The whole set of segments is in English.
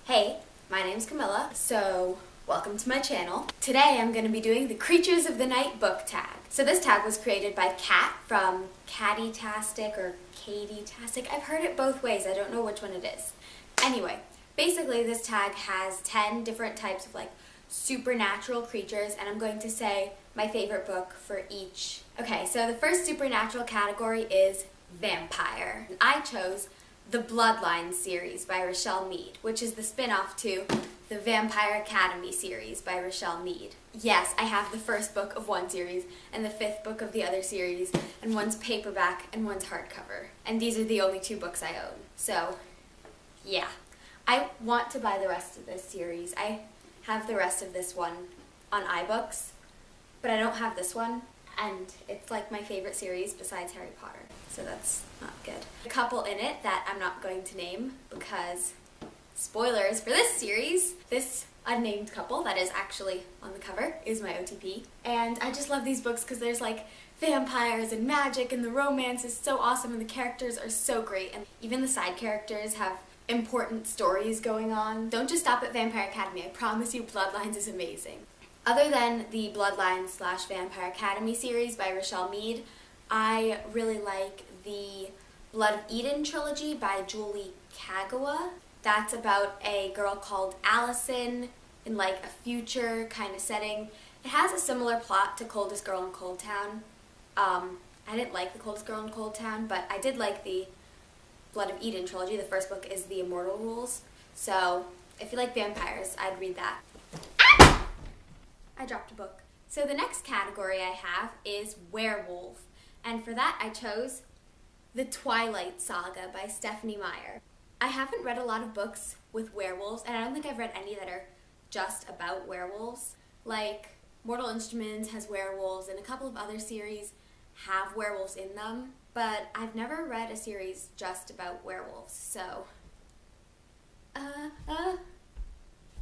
Hey, my name's Camilla, so welcome to my channel. Today I'm going to be doing the Creatures of the Night book tag. So this tag was created by Kat from Catty-tastic or Katie-tastic. I've heard it both ways, I don't know which one it is. Anyway, basically this tag has 10 different types of supernatural creatures, and I'm going to say my favorite book for each. Okay, so the first supernatural category is vampire. I chose the Bloodlines series by Richelle Mead, which is the spin-off to the Vampire Academy series by Richelle Mead. Yes, I have the first book of one series and the fifth book of the other series, and one's paperback and one's hardcover. And these are the only two books I own. So, yeah. I want to buy the rest of this series. I have the rest of this one on iBooks, but I don't have this one, and it's like my favorite series besides Harry Potter. So that's not good. A couple in it that I'm not going to name because spoilers for this series. This unnamed couple that is actually on the cover is my OTP. And I just love these books because there's vampires and magic and the romance is so awesome and the characters are so great. And even the side characters have important stories going on. Don't just stop at Vampire Academy. I promise you Bloodlines is amazing. Other than the Bloodlines / Vampire Academy series by Richelle Mead, I really like the Blood of Eden trilogy by Julie Kagawa. That's about a girl called Allison in a future kind of setting. It has a similar plot to Coldest Girl in Cold Town. I didn't like the Coldest Girl in Cold Town, but I did like the Blood of Eden trilogy. The first book is The Immortal Rules. So if you like vampires, I'd read that. Ah! I dropped a book. So the next category I have is Werewolf. And for that I chose the Twilight Saga by Stephanie Meyer. I haven't read a lot of books with werewolves, and I don't think I've read any that are just about werewolves. Mortal Instruments has werewolves, and a couple of other series have werewolves in them, but I've never read a series just about werewolves, so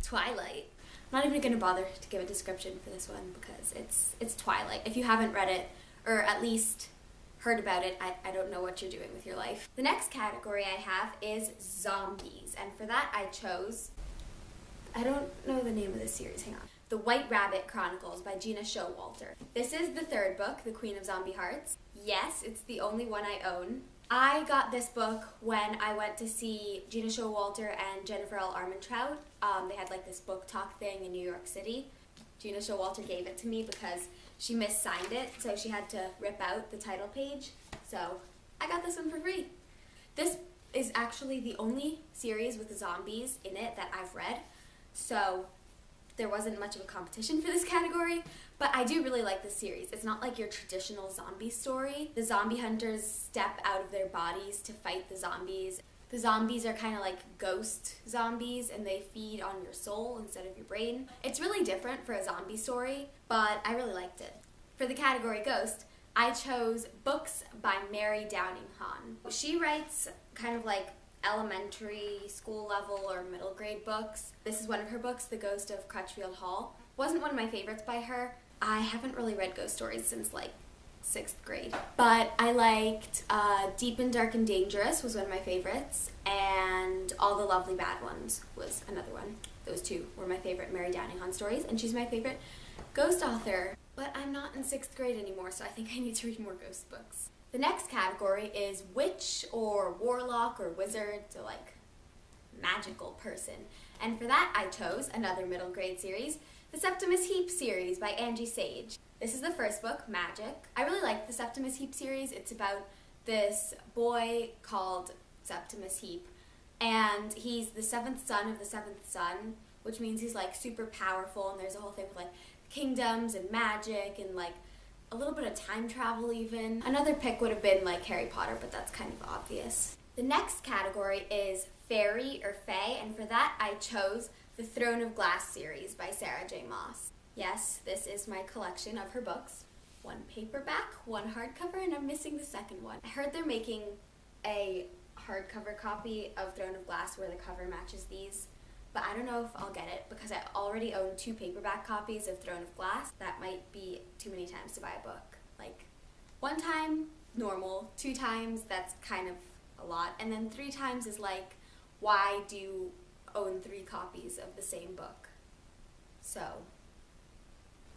Twilight. I'm not even going to bother to give a description for this one because it's Twilight. If you haven't read it, or at least heard about it, I don't know what you're doing with your life. The next category I have is zombies, and for that I chose, I don't know the name of this series, hang on. The White Rabbit Chronicles by Gena Showalter. This is the third book, The Queen of Zombie Hearts. Yes, it's the only one I own. I got this book when I went to see Gena Showalter and Jennifer L. Armentrout. They had this book talk thing in New York City. Gena Showalter gave it to me because she missigned it, so she had to rip out the title page. So I got this one for free. This is actually the only series with the zombies in it that I've read, so there wasn't much of a competition for this category, but I do really like this series. It's not like your traditional zombie story. The zombie hunters step out of their bodies to fight the zombies. The zombies are kind of like ghost zombies, and they feed on your soul instead of your brain. It's really different for a zombie story, but I really liked it. For the category Ghost, I chose books by Mary Downing Hahn. She writes kind of elementary school level or middle grade books. This is one of her books, The Ghost of Crutchfield Hall. Wasn't one of my favorites by her. I haven't really read ghost stories since 6th grade. But I liked Deep and Dark and Dangerous was one of my favorites, and All the Lovely Bad Ones was another one. Those two were my favorite Mary Downing Hahn stories, and she's my favorite ghost author. But I'm not in 6th grade anymore, so I think I need to read more ghost books. The next category is witch or warlock or wizard, so magical person. And for that I chose another middle grade series, the Septimus Heap series by Angie Sage. This is the first book, Magic. I really like the Septimus Heap series. It's about this boy called Septimus Heap, and he's the 7th son of the 7th son, which means he's super powerful, and there's a whole thing with kingdoms and magic and a little bit of time travel even. Another pick would have been Harry Potter, but that's kind of obvious. The next category is Faerie or Fae, and for that I chose the Throne of Glass series by Sarah J. Maas. Yes, this is my collection of her books. One paperback, one hardcover, and I'm missing the second one. I heard they're making a hardcover copy of Throne of Glass where the cover matches these, but I don't know if I'll get it because I already own 2 paperback copies of Throne of Glass. That might be too many times to buy a book. 1 time, normal. 2 times, that's kind of a lot. And then 3 times is why do own 3 copies of the same book. So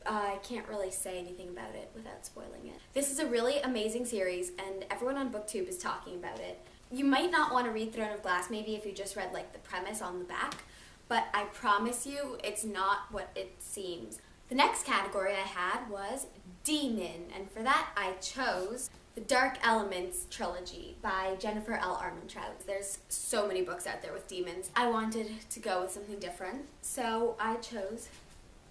I can't really say anything about it without spoiling it. This is a really amazing series, and everyone on BookTube is talking about it. You might not want to read Throne of Glass maybe if you just read like the premise on the back, but I promise you it's not what it seems. The next category I had was Demon, and for that I chose the Dark Elements Trilogy by Jennifer L. Armentrout. There's so many books out there with demons. I wanted to go with something different, so I chose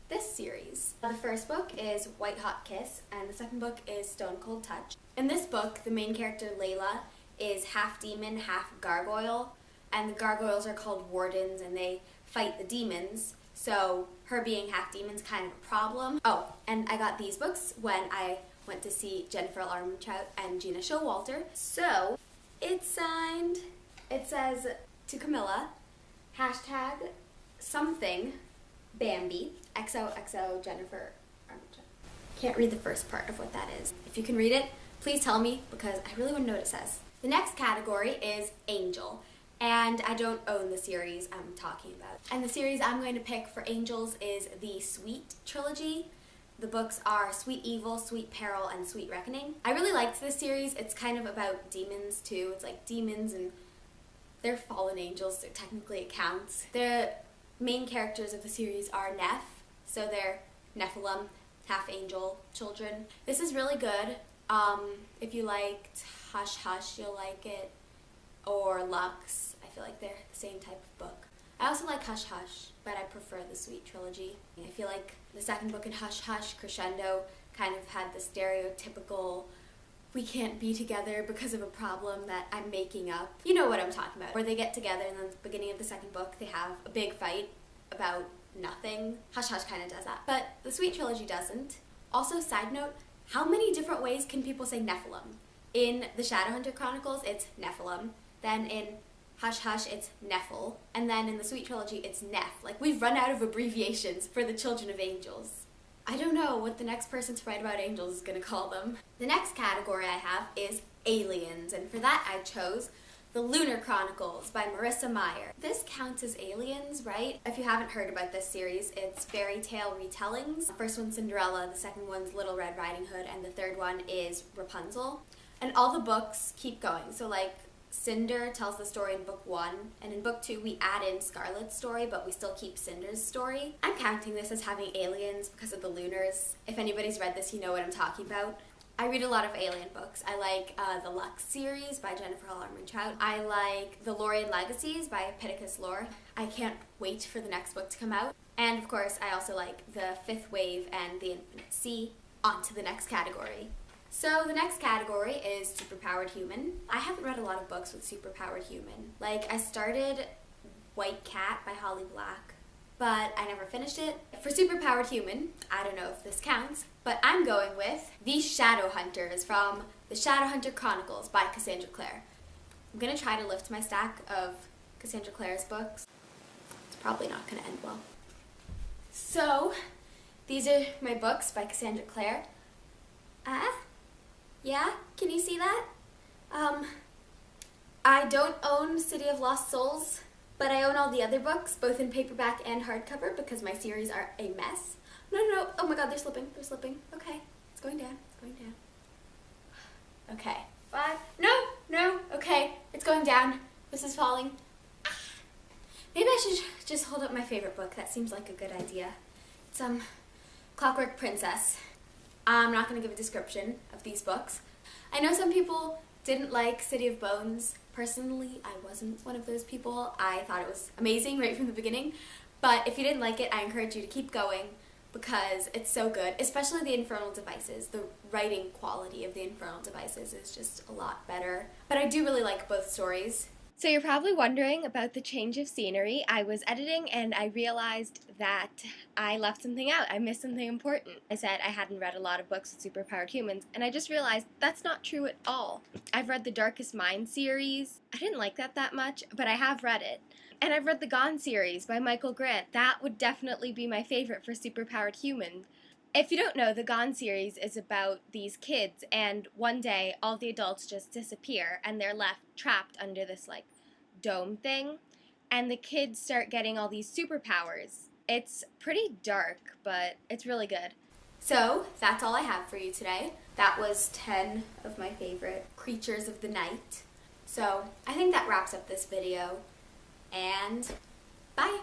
this series. The first book is White Hot Kiss, and the second book is Stone Cold Touch. In this book, the main character, Layla, is half demon, half gargoyle, and the gargoyles are called wardens, and they fight the demons, so her being half demon's kind of a problem. Oh, and I got these books when I went to see Jennifer L. Armentrout and Gena Showalter. So, it's signed, it says, to Camilla, hashtag something Bambi, XOXO Jennifer Armentrout. Can't read the first part of what that is. If you can read it, please tell me, because I really want to know what it says. The next category is Angel, and I don't own the series I'm talking about. And the series I'm going to pick for Angels is the Sweet Trilogy. The books are Sweet Evil, Sweet Peril, and Sweet Reckoning. I really liked this series. It's kind of about demons too. It's like demons and they're fallen angels, so technically it counts. The main characters of the series are Neph, so they're Nephilim, half angel children. This is really good. If you liked Hush Hush, you'll like it, or Lux. I feel like they're the same type of book. I also like Hush Hush, but I prefer the Sweet Trilogy. I feel like the second book in Hush Hush, Crescendo, kind of had the stereotypical we can't be together because of a problem that I'm making up. You know what I'm talking about. Where they get together and then at the beginning of the second book they have a big fight about nothing. Hush Hush kind of does that. But the Sweet Trilogy doesn't. Also, side note, how many different ways can people say Nephilim? In the Shadowhunter Chronicles, it's Nephilim. Then in Hush Hush, it's Nephil. And then in the Sweet Trilogy, it's Neph. Like, we've run out of abbreviations for the children of angels. I don't know what the next person to write about angels is going to call them. The next category I have is aliens, and for that I chose the Lunar Chronicles by Marissa Meyer. This counts as aliens, right? If you haven't heard about this series, it's fairy tale retellings. The first one's Cinderella, the second one's Little Red Riding Hood, and the third one is Rapunzel. And all the books keep going. So like Cinder tells the story in book 1, and in book 2 we add in Scarlet's story, but we still keep Cinder's story. I'm counting this as having aliens because of the Lunars. If anybody's read this, you know what I'm talking about. I read a lot of alien books. I like the Lux series by Jennifer L. Armentrout. I like the Lorien Legacies by Pittacus Lore. I can't wait for the next book to come out. And of course, I also like the Fifth Wave and the Infinite Sea. On to the next category. So the next category is Superpowered Human. I haven't read a lot of books with Superpowered Human. Like, I started White Cat by Holly Black, but I never finished it. For Superpowered Human, I don't know if this counts, but I'm going with The Shadowhunters from the Shadowhunter Chronicles by Cassandra Clare. I'm going to try to lift my stack of Cassandra Clare's books. It's probably not going to end well. So, these are my books by Cassandra Clare. Yeah? Can you see that? I don't own City of Lost Souls, but I own all the other books, both in paperback and hardcover, because my series are a mess. No, oh my god, they're slipping, Okay, it's going down, Okay, 5, no, okay, it's going down, this is falling. Maybe I should just hold up my favorite book, that seems like a good idea. It's, Clockwork Princess. I'm not going to give a description of these books. I know some people didn't like City of Bones. Personally, I wasn't one of those people. I thought it was amazing right from the beginning. But if you didn't like it, I encourage you to keep going because it's so good, especially the Infernal Devices. The writing quality of the Infernal Devices is just a lot better. But I do really like both stories. So you're probably wondering about the change of scenery. I was editing and I realized that I left something out. I missed something important. I said I hadn't read a lot of books with superpowered humans, and I just realized that's not true at all. I've read the Darkest Mind series. I didn't like that much, but I have read it. And I've read the Gone series by Michael Grant. That would definitely be my favorite for superpowered humans. If you don't know, the Gone series is about these kids, and one day all the adults just disappear, and they're left trapped under this, like, dome thing. and the kids start getting all these superpowers. It's pretty dark, but it's really good. So, that's all I have for you today. That was 10 of my favorite creatures of the night. So, I think that wraps up this video, and bye!